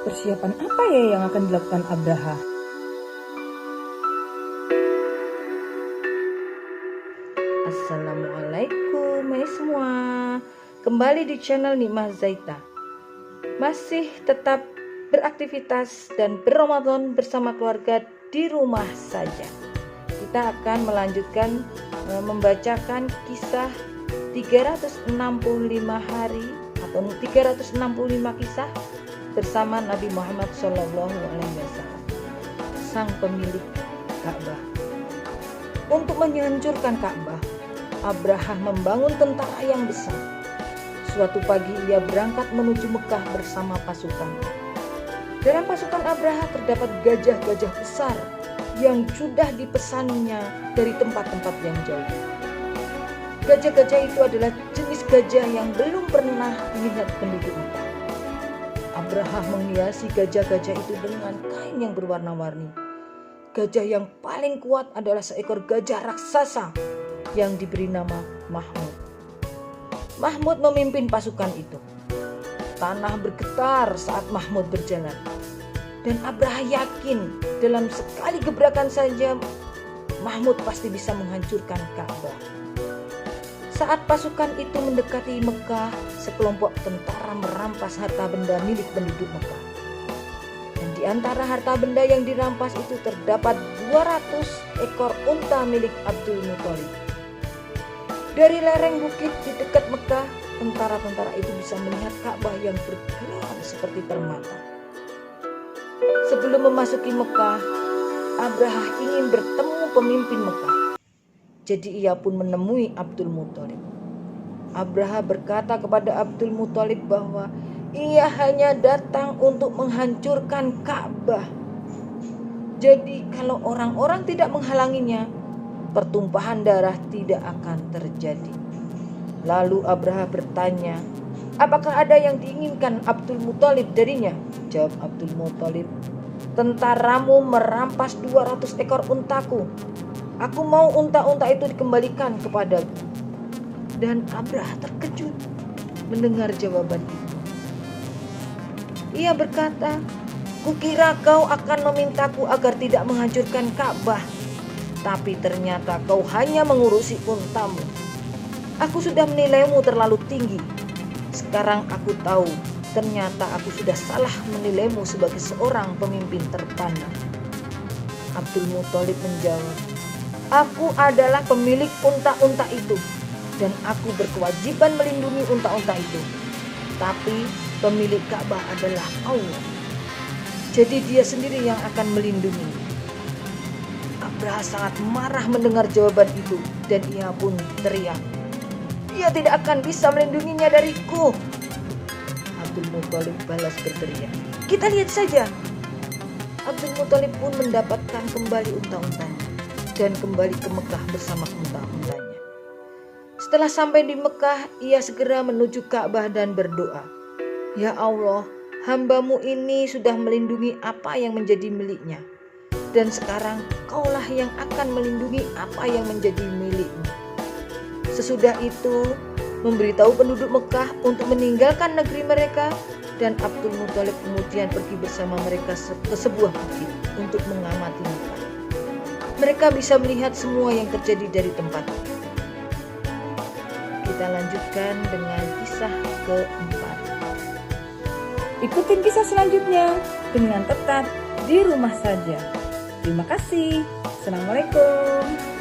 Persiapan apa ya yang akan dilakukan Abraha? Assalamualaikum semua. Kembali di channel Nikmah Zaita. Masih tetap beraktivitas dan berRamadan bersama keluarga di rumah saja. Kita akan melanjutkan membacakan kisah 365 hari atau 365 kisah bersama Nabi Muhammad SAW, sang pemilik Ka'bah. Untuk menghancurkan Ka'bah, Abraha membangun tentara yang besar. Suatu pagi ia berangkat menuju Mekah bersama pasukan. Dalam pasukan Abraha terdapat gajah-gajah besar yang sudah dipesannya dari tempat-tempat yang jauh. Gajah-gajah itu adalah jenis gajah yang belum pernah dilihat penduduk Mekah. Abraha menghiasi gajah-gajah itu dengan kain yang berwarna-warni. Gajah yang paling kuat adalah seekor gajah raksasa yang diberi nama Mahmud. Mahmud memimpin pasukan itu. Tanah bergetar saat Mahmud berjalan. Dan Abraha yakin dalam sekali gebrakan saja Mahmud pasti bisa menghancurkan Ka'bah. Saat pasukan itu mendekati Mekah, sekelompok tentara merampas harta benda milik penduduk Mekah. Dan di antara harta benda yang dirampas itu terdapat 200 ekor unta milik Abdul Muthalib. Dari lereng bukit di dekat Mekah, tentara-tentara itu bisa melihat Ka'bah yang berkilau seperti permata. Sebelum memasuki Mekah, Abraha ingin bertemu pemimpin Mekah. Jadi ia pun menemui Abdul Muthalib. Abraha berkata kepada Abdul Muthalib bahwa ia hanya datang untuk menghancurkan Ka'bah. Jadi kalau orang-orang tidak menghalanginya, pertumpahan darah tidak akan terjadi. Lalu Abraha bertanya, apakah ada yang diinginkan Abdul Muthalib darinya? Jawab Abdul Muthalib, tentaramu merampas 200 ekor untaku. Aku mau unta-unta itu dikembalikan kepadaku. Dan Abraha terkejut mendengar jawaban itu. Ia berkata, kukira kau akan memintaku agar tidak menghancurkan Ka'bah. Tapi ternyata kau hanya mengurusi untamu. Aku sudah menilaimu terlalu tinggi. Sekarang aku tahu, ternyata aku sudah salah menilaimu sebagai seorang pemimpin terpandang. Abdul Muthalib menjawab, aku adalah pemilik unta-unta itu dan aku berkewajiban melindungi unta-unta itu. Tapi pemilik Ka'bah adalah Allah. Jadi dia sendiri yang akan melindungi. Abraha sangat marah mendengar jawaban itu dan ia pun teriak, dia tidak akan bisa melindunginya dariku. Abdul Muthalib balas berteriak, kita lihat saja. Abdul Muthalib pun mendapatkan kembali unta-untanya dan kembali ke Mekah bersama unta-untanya. Setelah sampai di Mekah, ia segera menuju Ka'bah dan berdoa, ya Allah, hamba-Mu ini sudah melindungi apa yang menjadi miliknya. Dan sekarang Kaulah yang akan melindungi apa yang menjadi milik-Mu. Sesudah itu, memberitahu penduduk Mekah untuk meninggalkan negeri mereka, dan Abdul Muthalib kemudian pergi bersama mereka ke sebuah bukit untuk mengamati Mekah. Mereka bisa melihat semua yang terjadi dari tempat. Kita lanjutkan dengan kisah keempat. Ikutin kisah selanjutnya dengan tetap di rumah saja. Terima kasih. Assalamualaikum.